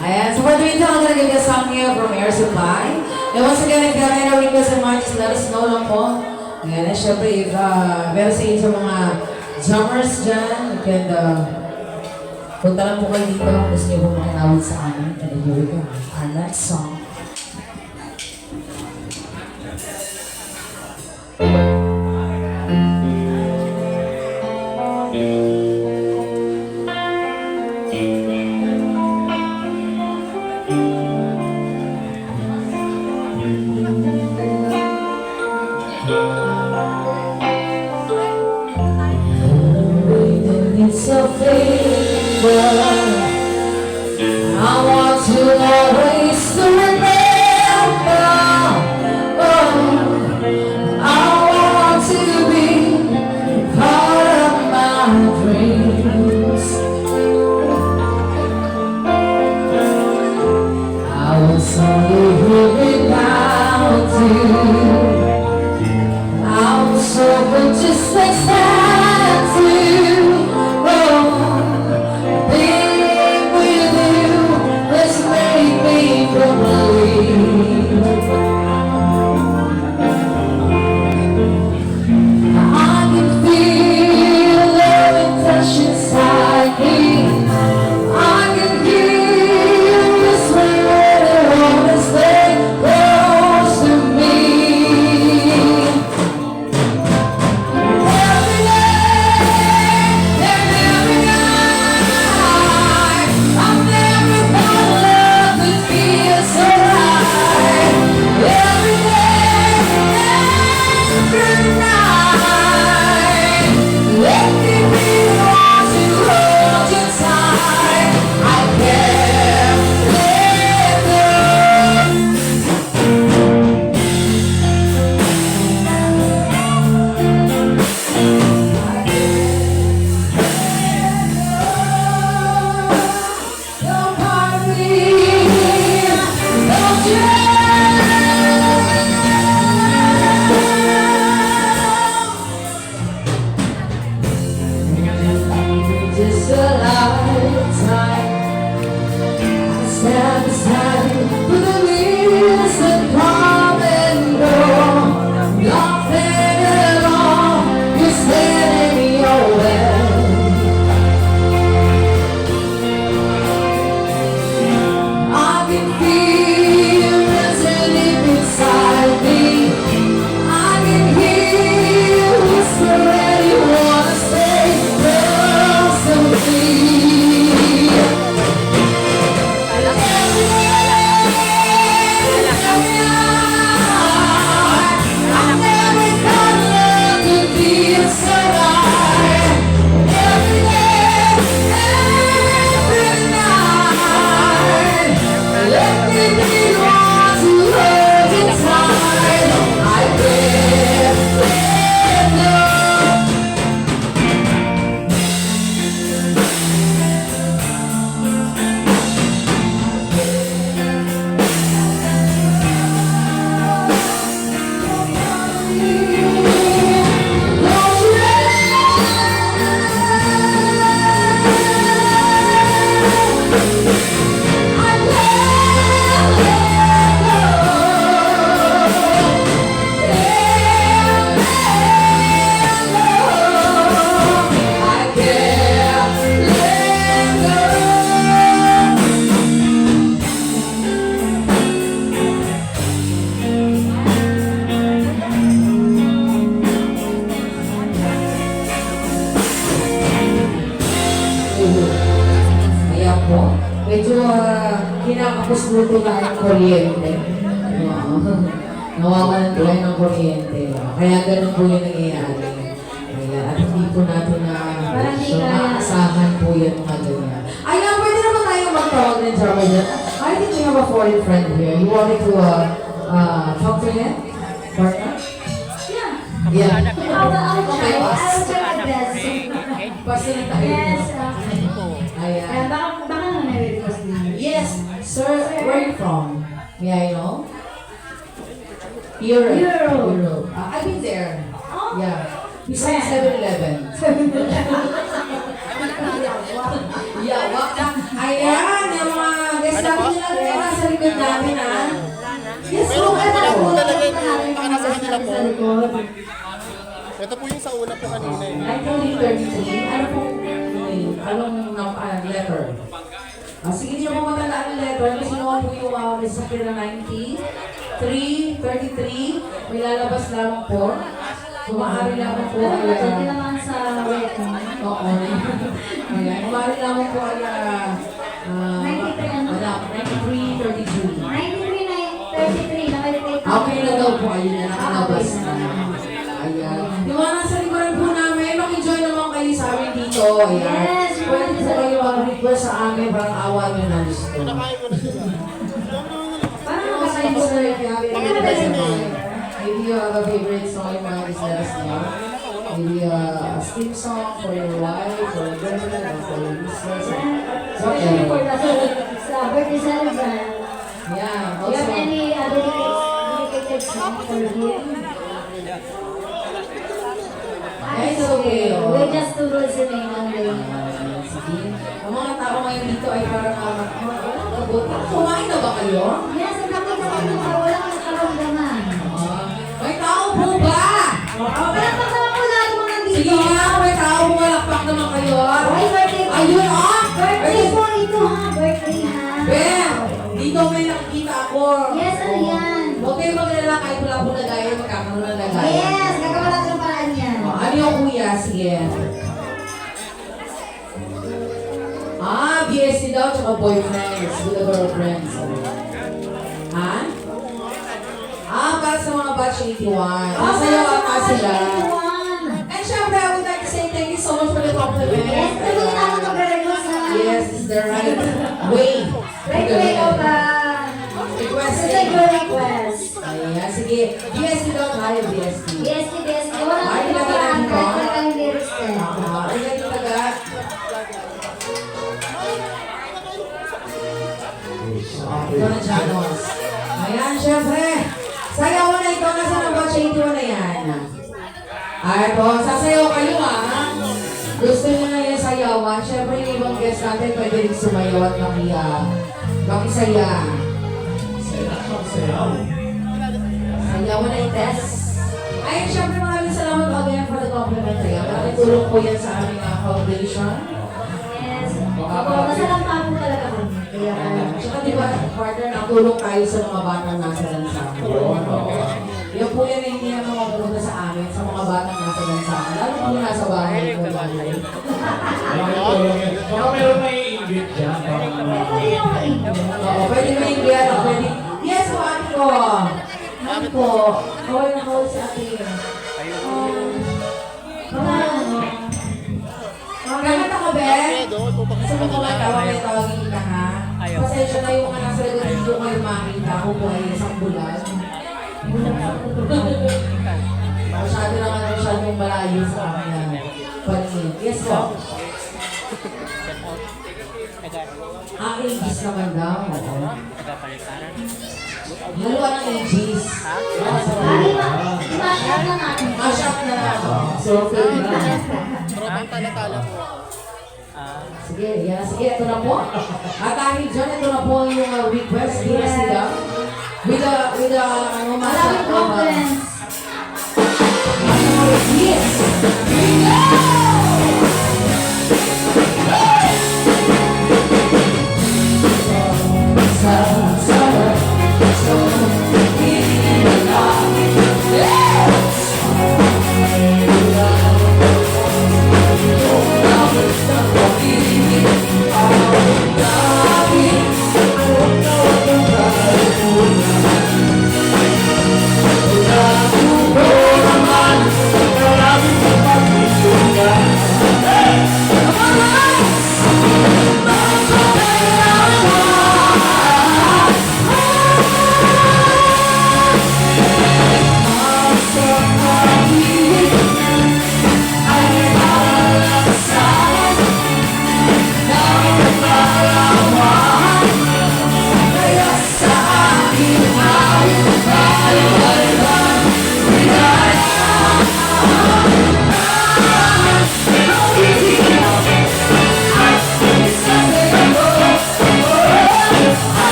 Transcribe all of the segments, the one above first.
Ayan, so for doing that, I'm gonna give you a song here from Air Supply. And once again, if you have any requests and more, just let us know lang po. Ayan, and syempre, if meron sa inyo sa mga drummers dyan, you can punta lang po kayo dito kung gusto nyo po makinawid sa amin. And here we go, our next song. It's so faithful. I want to always remember. Oh, I want to be part of my dreams. I was only here without you. luto tayo ng kuryente. Wow. Nawawalan tayo ng kuryente. Kaya ganun po yung nangyayari. Kaya at hindi po natin na maasahan po yan mga ganyan. Ayan, pwede naman tayo magtawag ng drama dyan. I think we have a foreign friend here. You want me to talk to him? Partner? Yeah. Okay, boss. Basta na tayo. Yes. Ayan. Baka naman nare-request din. Yes, sir, where are you from? May I know? Europe. I've been there. Yeah. Besides 7-Eleven. Yeah, wak. Ayan, yung mga guest natin nila nasa likod namin, ha? Yes, okay na po. Ito po yung sa una po kanina eh. 1933. Ano pong anong letter? Sige, hindi mo matandaan ang letter. Kasi naman po yung may sakit na 33. May lalabas lamang po. Kumahari lamang po ay... Hindi naman sa wedding. Oo. Ayan. Kumahari lamang po ay... 93 ano? 93, 33. 93, nakalipay Okay na daw po. Ayun na, nakalabas na. Ayan. Yung mga nasa likuran po namin, mag-enjoy naman kayo sa amin dito. Ayan. Yes, Pwede po kayo mag-request sa amin, parang awa nyo na gusto. Pinakain ko na sila. Parang Kasi nakakain po ko sir, na if you have any request in mind, maybe you have a favorite song you want to let us know. Maybe a steam song for your wife, for your girlfriend, or for your mistress. Especially for the birthday celebrant. Yeah, Do you have also. any dedicated song for him? It's okay. Oh. We're just two listening only. Sige. Ang mga tao ngayon dito ay parang kumain na ba kayo? Yes, ang nakita ko nung walang nakaramdaman. May tao po ba? Palakpak naman po lahat mga nandito. Sige nga, may tao po malakpak naman kayo. Ay, birthday po. Ayun, Birthday po ito ha, birthday ha. Ben, dito may nakikita ako. Yes, ano yan? Huwag kayo maglala kahit wala po lagayan, magkakaroon ng lagayan. Yes, gagawa natin ang paraan yan. Ano yung kuya? Sige. BSC daw, tsaka boyfriends, with the girlfriends. Ha? Para sa mga batch 81. Nasayaw ata sila. And syempre, I would like to say thank you so much for the compliment. Yes, ito na ako mag-request ha. Yes, it's the right way. Right way of Request. this is your request. Ayan, sige. BSC daw tayo, BSC. BST, BST. Wala Ay, natin nagalan ang ko. kahit yung lyrics din. Ay, ganito taga. Ito na Janos. Ayan, syempre. Sayawan na ito. Nasa na ba? 81 na yan. Ay, po. Sasayaw kayo Gusto nyo na yung sayawan. Syempre, yung ibang guest natin pwede rin sumayaw at makisaya. Sayawan na yung test. Ay, syempre, maraming salamat again for the compliment. Maraming tulong po yan sa aming foundation. Yes. Opo, masalang pa po talaga kami. Kaya, Tsaka di ba, partner, nakatulong tayo sa mga batang nasa lansangan. Yan po yan hindi naman mapunta sa amin, sa mga batang nasa lansangan. Lalo po nasa bahay ko. Baka meron may invite dyan. pwede yung maingay. Oo, pwede mo yung biyan, pwede. Yes po, ano po? Ano po? Kawal na kawal sa akin. Pangalan mo. Magkakata ka, Ben? Doon po Gusto mo tawagin kita, ha? Pasensya na yung mga nasa likod hindi ko kayo makita. Ako po ay isang bulag. Masyado masyadong malayo sa akin. Pansin. Yes po. Aegis naman daw. Haluan ng aegis. Imasyat na natin. Mashup na lang. Sorted na. Tropang tala-tala po. Sige, yan. Sige, ito na po. At dahil dyan, ito na po yung request nila sila. With the, ano, Maraming confidence. Yes!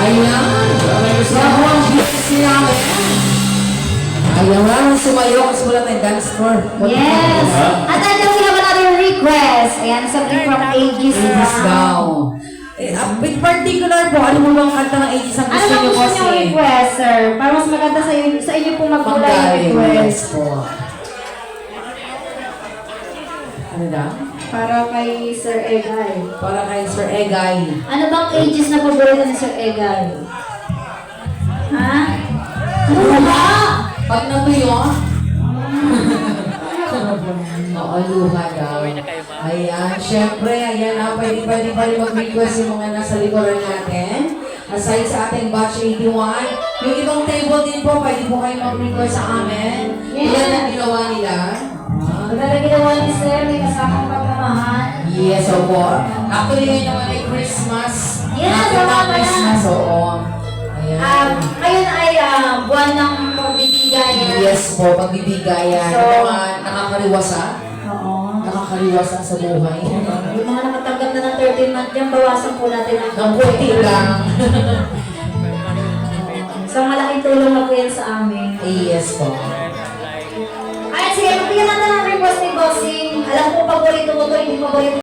Ayan. Sobrang beauty namin. Ayan, maraming sumayo kasi wala tayong dance floor. Yes! At nandiyan sila ba natin request? Ayan, something from Aegis Aegis daw. With particular po, ano mo bang kanta ng Aegis ang Ano gusto bang niyo gusto kasi? niyong request, sir? Para mas maganda sa inyo pong magkulay yung Panggaling, request. yes po. Ano daw? Para kay Sir Egay. Para kay Sir Egay. Ano bang Aegis na paborito ni Sir Egay? Ha? Ano ba? Pag natuyo, oo, luha daw. Ayan, syempre, ayan na, pwede pa rin mag-request yung mga nasa likuran natin. Aside sa ating batch 81, yung ibang table din po, pwede po kayo mag-request sa amin. Yes. Ilan ang ginawa nila? Maganda ginawa ni Sir, may kasamang pagmamahal. Yes, opo. Actually, ngayon naman ay Christmas. Yes, Natin oo ang pala. Christmas, oo. Ayan. Ngayon ay buwan ng pagbibigay. Yes po, pagbibigayan. So, Yung mga nakakariwasa. Oo. Nakakariwasa sa buhay. Yung mga nakatanggap na ng 13 month yan, bawasan po natin ang Ng puti lang. So, malaking tulong na po yan sa amin. Yes po. Ay, sige, magbigyan natin ng request ni Bossing. Alam ko, paborito mo to, hindi paborito